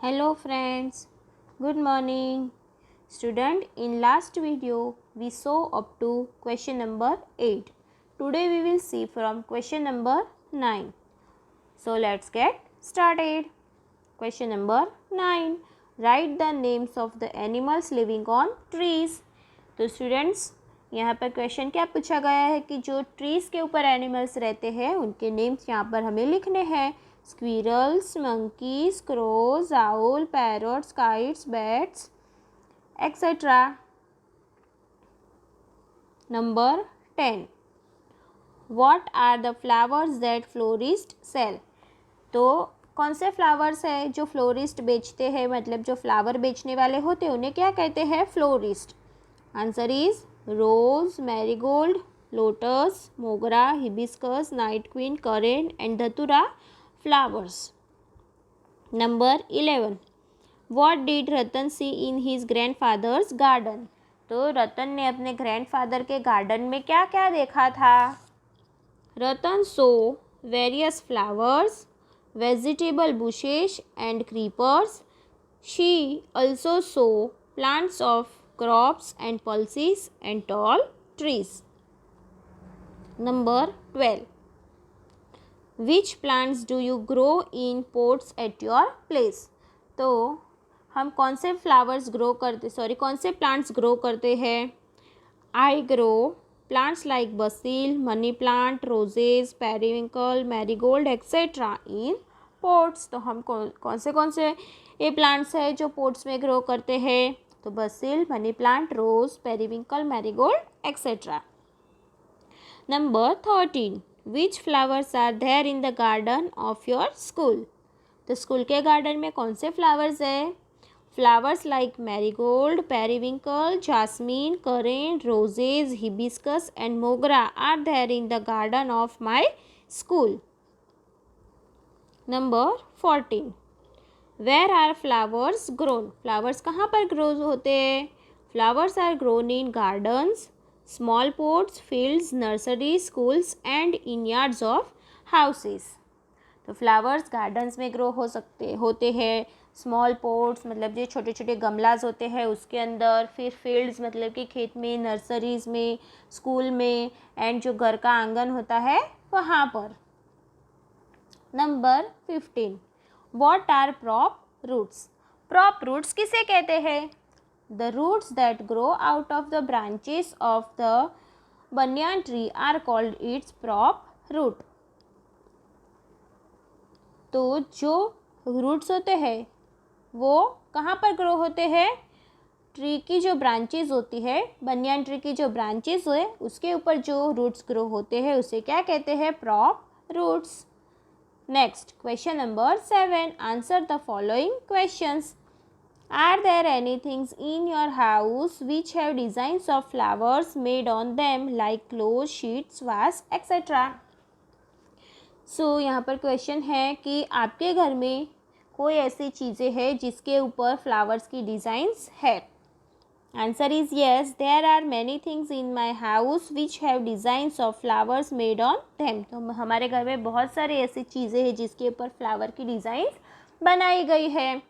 Hello friends, good morning. Student, in last video we saw up to question number 8. Today we will see from question number 9. So let's get started. Question number 9. Write the names of the animals living on trees. तो students यहाँ पर question क्या पूछा गया है कि जो trees के ऊपर एनिमल्स रहते हैं उनके नेम्स यहाँ पर हमें लिखने हैं. Squirrels, monkeys, crows, owl, parrots, kites, bats etcetera. Number 10. What are the flowers that florist sell. तो कौन से फ्लावर्स है जो फ्लोरिस्ट बेचते हैं, मतलब जो फ्लावर बेचने वाले होते हैं उन्हें क्या कहते हैं? Florist. Answer is rose, marigold, lotus, mogra, hibiscus, night queen, करेन and dhatura flowers. Number 11. What did Ratan see in his grandfather's garden? तो रतन ने अपने ग्रैंडफादर के गार्डन में क्या क्या देखा था? रतन saw various flowers, vegetable bushes and creepers. She also saw plants of crops and pulses and tall trees. Number 12. Which plants do you grow in pots at your place. तो हम कौन से फ्लावर्स ग्रो करते कौन से plants grow करते हैं? I grow plants like basil, money plant, roses, periwinkle, marigold etcetera in pots. तो हम कौन से ये प्लांट्स है जो पोट्स में ग्रो करते हैं? तो basil, money plant, rose, periwinkle, marigold etcetera. Number 13. Which flowers are there in the garden of your school. तो स्कूल के गार्डन में कौन से फ्लावर्स है? Flowers like marigold, periwinkle, jasmine, करेन, roses, hibiscus and mogra are there in the garden of my school. Number 14. Where are flowers grown. Flowers कहाँ पर grow होते हैं? Flowers are grown in gardens, small pots, fields, nurseries, schools and in yards of houses. तो flowers gardens में grow होते हैं. Small pots मतलब जो छोटे छोटे गमलाज होते हैं उसके अंदर, फिर फील्ड्स मतलब कि खेत में, नर्सरीज़ में, स्कूल में एंड जो घर का आंगन होता है वहाँ पर. Number 15. What are prop roots. Prop roots किसे कहते हैं? The roots that grow out of the branches of the banyan tree are called its prop root. तो जो रूट्स होते हैं वो कहाँ पर ग्रो होते हैं? ट्री की जो ब्रांचेस होती है, बनियान ट्री की जो ब्रांचेस है उसके ऊपर जो रूट्स ग्रो होते हैं उसे क्या कहते हैं? Prop roots. Next question number 7. Answer the following questions. Are there any things in your house which have designs of flowers made on them like clothes, sheets, vase, etc. So यहाँ पर question है कि आपके घर में कोई ऐसी चीज़ें हैं जिसके ऊपर फ्लावर्स की डिज़ाइंस है. Answer is yes, there are many things in my house which have designs of flowers made on them. तो हमारे घर में बहुत सारी ऐसी चीज़ें हैं जिसके ऊपर फ्लावर की डिज़ाइंस बनाई गई है.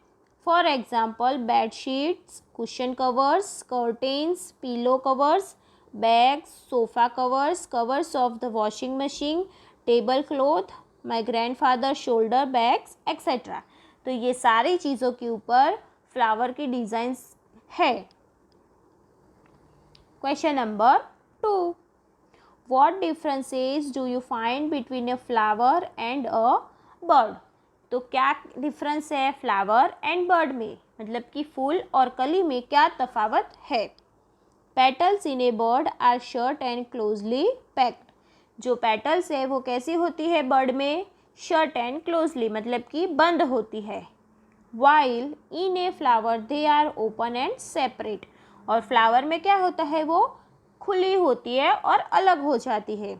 For example, bed sheets, cushion covers, curtains, pillow covers, bags, sofa covers, covers of the washing machine, tablecloth, my grandfather's shoulder bags, etc. तो ये सारी चीज़ों के ऊपर फ्लावर की डिज़ाइंस है. Question number 2. What differences do you find between a flower and a bird? तो क्या डिफरेंस है फ्लावर एंड बर्ड में, मतलब कि फूल और कली में क्या तफावत है? Petals in a bird are short and closely packed. जो पेटल्स है वो कैसी होती है बर्ड में? शर्ट एंड क्लोजली मतलब कि बंद होती है. While in a flower they are open and separate. और फ्लावर में क्या होता है? वो खुली होती है और अलग हो जाती है,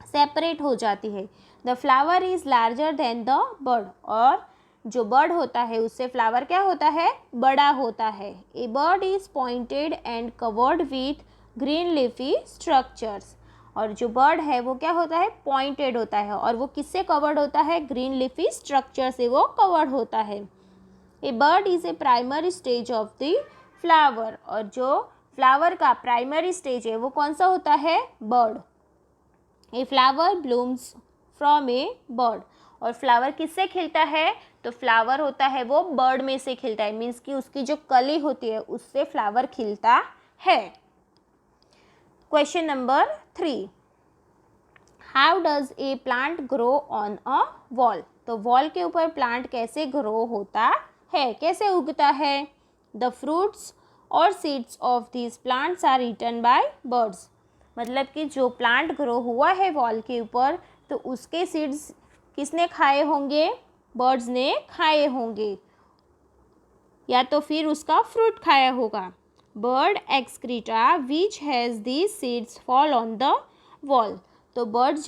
सेपरेट हो जाती है. The flower is larger than the bird. और जो बर्ड होता है उससे फ्लावर क्या होता है? बड़ा होता है. A bud is pointed and covered with green leafy structures. और जो बर्ड है वो क्या होता है? पॉइंटेड होता है. और वो किससे कवर्ड होता है? ग्रीन लीफी स्ट्रक्चर से वो कवर्ड होता है. A bud is a primary stage of the flower, और जो फ्लावर का प्राइमरी स्टेज है वो कौन सा होता है, bird. A flower blooms from a bird, और फ्लावर किससे खिलता है, तो फ्लावर होता है वो बर्ड में से खिलता है, मीन्स कि उसकी जो कली होती है उससे फ्लावर खिलता है। Question number 3, how does a plant grow on a wall, तो वॉल के ऊपर प्लांट कैसे ग्रो होता है, कैसे उगता है। द फ्रूट्स और seeds of these plants are eaten by birds, मतलब कि जो प्लांट ग्रो हुआ है वॉल के ऊपर तो उसके सीड्स किसने खाए होंगे, बर्ड्स ने खाए होंगे, या तो फिर उसका फ्रूट खाया होगा। Bird excreta which has these seeds fall on the wall, तो बर्ड्स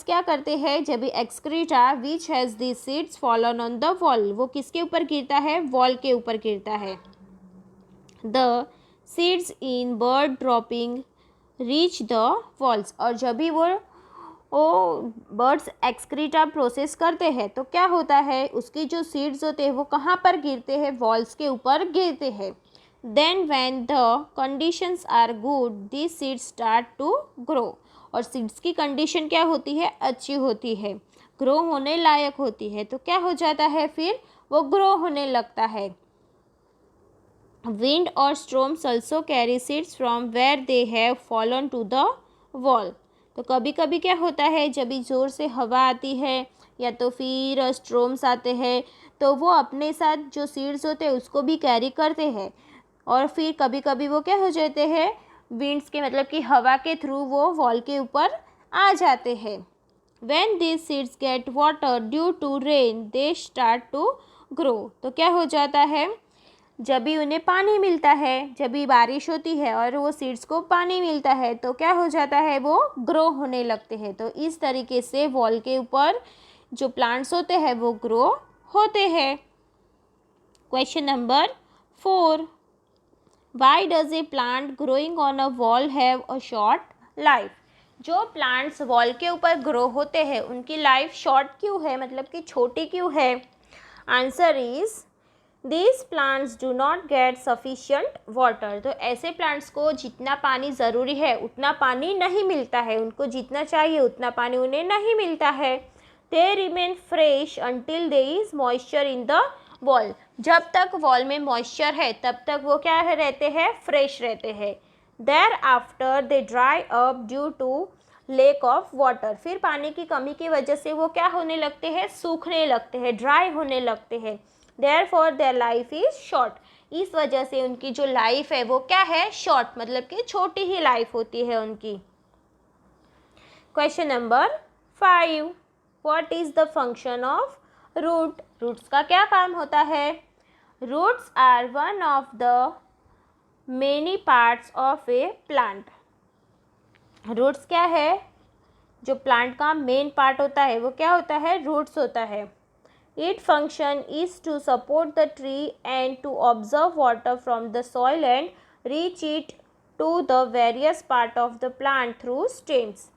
क्या करते हैं, जब excreta which has these seeds fallen on the wall, वो किसके ऊपर गिरता है, वॉल के ऊपर गिरता है। The seeds in bird dropping reach the walls, और जब भी वो बर्ड्स एक्सक्रीटा प्रोसेस करते हैं तो क्या होता है, उसकी जो सीड्स होते हैं वो कहाँ पर गिरते हैं, वॉल्स के ऊपर गिरते हैं। Then when the conditions are good this seeds start to grow, और सीड्स की कंडीशन क्या होती है, अच्छी होती है, ग्रो होने लायक होती है, तो क्या हो जाता है, फिर वो ग्रो होने लगता है। विंड और storms also carry seeds from where they have fallen to the wall, तो कभी कभी क्या होता है, जब भी ज़ोर से हवा आती है या तो फिर स्टॉर्म्स आते हैं तो वो अपने साथ जो सीड्स होते हैं उसको भी कैरी करते हैं, और फिर कभी कभी वो क्या हो जाते हैं, विंड्स के मतलब कि हवा के थ्रू वो वॉल के ऊपर आ जाते हैं। When this seeds get water due to rain they start to grow, तो क्या हो जाता है, जब भी उन्हें पानी मिलता है, जब भी बारिश होती है और वो सीड्स को पानी मिलता है तो क्या हो जाता है, वो ग्रो होने लगते हैं। तो इस तरीके से वॉल के ऊपर जो प्लांट्स होते हैं वो ग्रो होते हैं। Question number 4, why does a plant growing on a wall have a short life, जो प्लांट्स वॉल के ऊपर ग्रो होते हैं उनकी लाइफ शॉर्ट क्यों है, मतलब कि छोटी क्यों है। Answer is these plants do not get sufficient water, तो ऐसे प्लांट्स को जितना पानी ज़रूरी है उतना पानी नहीं मिलता है, उनको जितना चाहिए उतना पानी उन्हें नहीं मिलता है। They remain fresh until there is moisture in the wall, जब तक वॉल में मॉइस्चर है तब तक वो क्या है, रहते हैं, फ्रेश रहते हैं। Thereafter they dry up due to lack of water, फिर पानी की कमी की वजह से वो क्या होने लगते हैं, सूखने लगते हैं, ड्राई होने लगते हैं। Therefore their life is short, इस वजह से उनकी जो लाइफ है वो क्या है, शॉर्ट, मतलब कि छोटी ही लाइफ होती है उनकी। Question number 5, what is the function of root, roots का क्या काम होता है। Roots are one of the many parts of a plant, roots क्या है, जो प्लांट का मेन पार्ट होता है वो क्या होता है, रूट्स होता है। Its function is to support the tree and to absorb water from the soil and reach it to the various part of the plant through stems.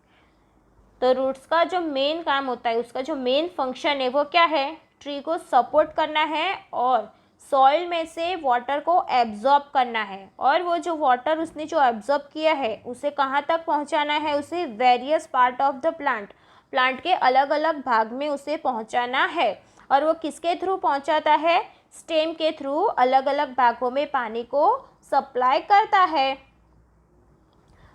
तो रूट्स का जो मेन काम होता है, उसका जो मेन फंक्शन है वो क्या है, ट्री को सपोर्ट करना है और सॉइल में से वाटर को एब्जॉर्ब करना है, और वो जो वाटर उसने जो एब्जॉर्ब किया है उसे कहाँ तक पहुँचाना है, उसे various part of the plant के अलग अलग भाग में उसे पहुँचाना है। और वो किसके थ्रू पहुंचाता है, स्टेम के थ्रू अलग अलग भागों में पानी को सप्लाई करता है।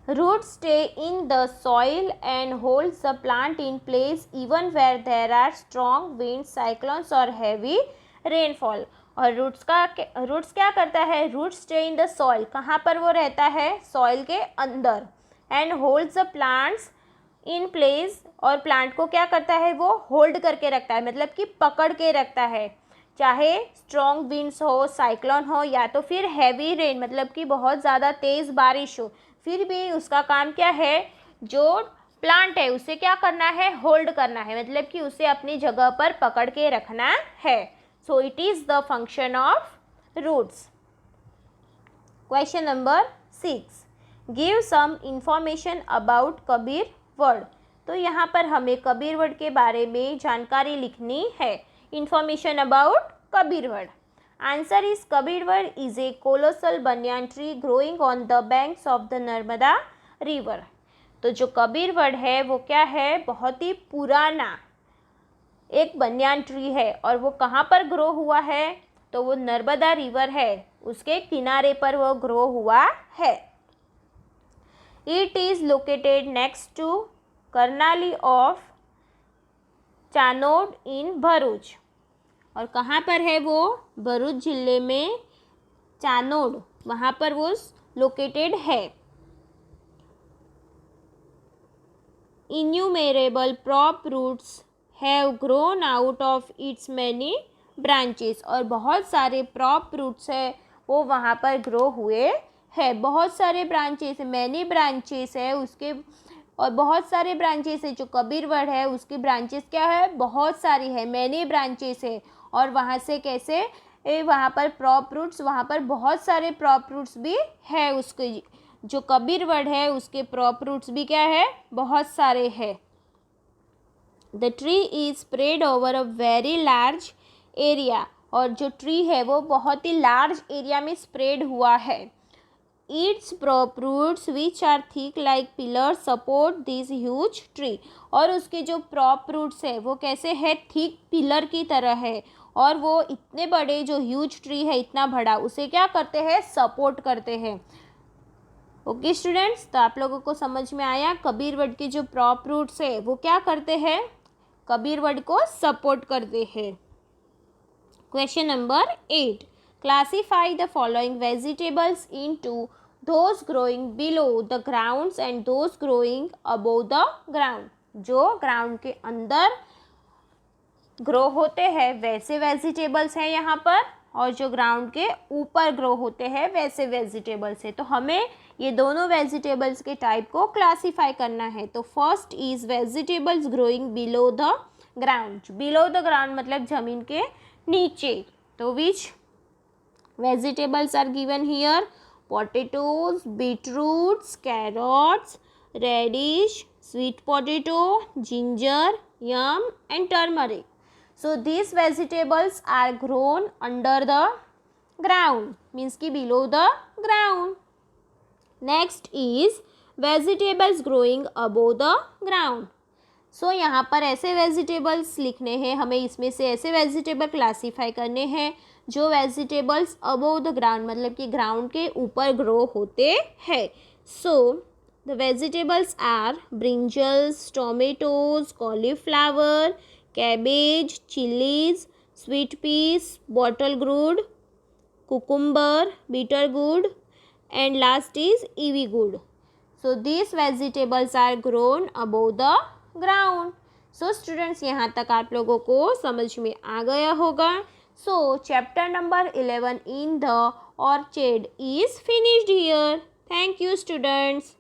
Roots stay in the soil and holds the plant in place even where there are strong wind, cyclones और हैवी रेनफॉल। और रूट्स क्या करता है, roots stay in the soil, कहाँ पर वो रहता है, सॉइल के अंदर, and holds the plants in place, और प्लांट को क्या करता है, वो होल्ड करके रखता है, मतलब कि पकड़ के रखता है, चाहे स्ट्रॉन्ग विंड्स हो, साइक्लोन हो या तो फिर हैवी रेन, मतलब कि बहुत ज़्यादा तेज़ बारिश हो, फिर भी उसका काम क्या है, जो प्लांट है उसे क्या करना है, होल्ड करना है, मतलब कि उसे अपनी जगह पर पकड़ के रखना है। So it is the function of roots. Question number 6, give some information about Kabirvad, तो यहाँ पर हमें कबीर वर्ड के बारे में जानकारी लिखनी है। information about Kabirwad. Answer is Kabirwad is a colossal banyan tree growing on the banks of the Narmada river. तो जो कबीरवड है वो क्या है, बहुत ही पुराना एक बनियान ट्री है और वो कहाँ पर ग्रो हुआ है, तो वो नर्मदा रिवर है उसके किनारे पर वो ग्रो हुआ है. It is located next to Karnali of Chanod in Bharuch. और कहाँ पर है वो, भरूच जिले में चानोड, वहाँ पर वो लोकेटेड है. Innumerable prop roots have grown out of its many branches. और बहुत सारे प्रॉप रूट्स है वो वहाँ पर ग्रो हुए हैं. बहुत सारे ब्रांचेस, मैनी ब्रांचेस है उसके, और बहुत सारे ब्रांचेस है. जो कबीरवड है उसकी ब्रांचेस क्या है, बहुत सारी है, मैनी ब्रांचेस है. और वहाँ से कैसे वहाँ पर प्रॉप रूट्स, वहाँ पर बहुत सारे प्रॉप रूट्स भी है. उसके जो कबीरवड है उसके प्रॉप रूट्स भी क्या है, बहुत सारे हैं. The tree is spread over a very large area. और जो ट्री है वो बहुत ही लार्ज एरिया में स्प्रेड हुआ है. Its prop roots which are thick like pillar support this huge tree. और उसके जो प्रॉप रूट्स है वो कैसे है, थिक पिलर की तरह है. और वो इतने बड़े जो ह्यूज ट्री है, इतना बड़ा, उसे क्या करते हैं, सपोर्ट करते हैं. ओके स्टूडेंट्स, तो आप लोगों को समझ में आया कबीरवड के जो प्रॉप रूट्स है वो क्या करते हैं, कबीरवड को सपोर्ट करते हैं. Question number 8. Classify the following vegetables into those growing below the grounds and those growing above the ground. जो ग्राउंड के अंदर ग्रो होते हैं वैसे वेजिटेबल्स हैं यहाँ पर, और जो ग्राउंड के ऊपर ग्रो होते हैं वैसे वेजिटेबल्स है. तो हमें ये दोनों वेजिटेबल्स के टाइप को क्लासीफाई करना है. तो first is vegetables growing below the ground. Below the ground मतलब ज़मीन के नीचे. तो which vegetables are given here, potatoes, beetroots, carrots, radish, sweet potato, ginger, yam and turmeric. So these vegetables are grown under the ground, means कि below the ground. Next is vegetables growing above the ground. So यहाँ पर ऐसे vegetables लिखने हैं हमें, इसमें से ऐसे वेजिटेबल क्लासीफाई करने हैं जो वेजिटेबल्स अबोव द ग्राउंड मतलब कि ग्राउंड के ऊपर ग्रो होते हैं. So the vegetables are brinjals, tomatoes, cauliflower, cabbage, chilies, sweet peas, bottle gourd, cucumber, bitter gourd, and last is ivy gourd. So these vegetables are grown above the ground. So students, यहाँ तक आप लोगों को समझ में आ गया होगा. So chapter number 11 in the orchard is finished here. Thank you students.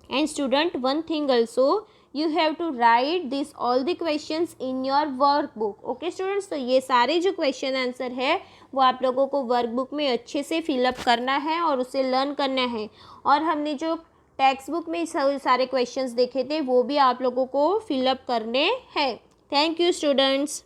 And student, one thing also, you have to write this all the questions in your workbook. Okay students, तो ये सारे जो क्वेश्चन आंसर है वो आप लोगों को workbook में अच्छे से फिलअप करना है और उसे लर्न करना है. और हमने जो टेक्स्ट बुक में सारे क्वेश्चंस देखे थे वो भी आप लोगों को फिलअप करने हैं. Thank you students.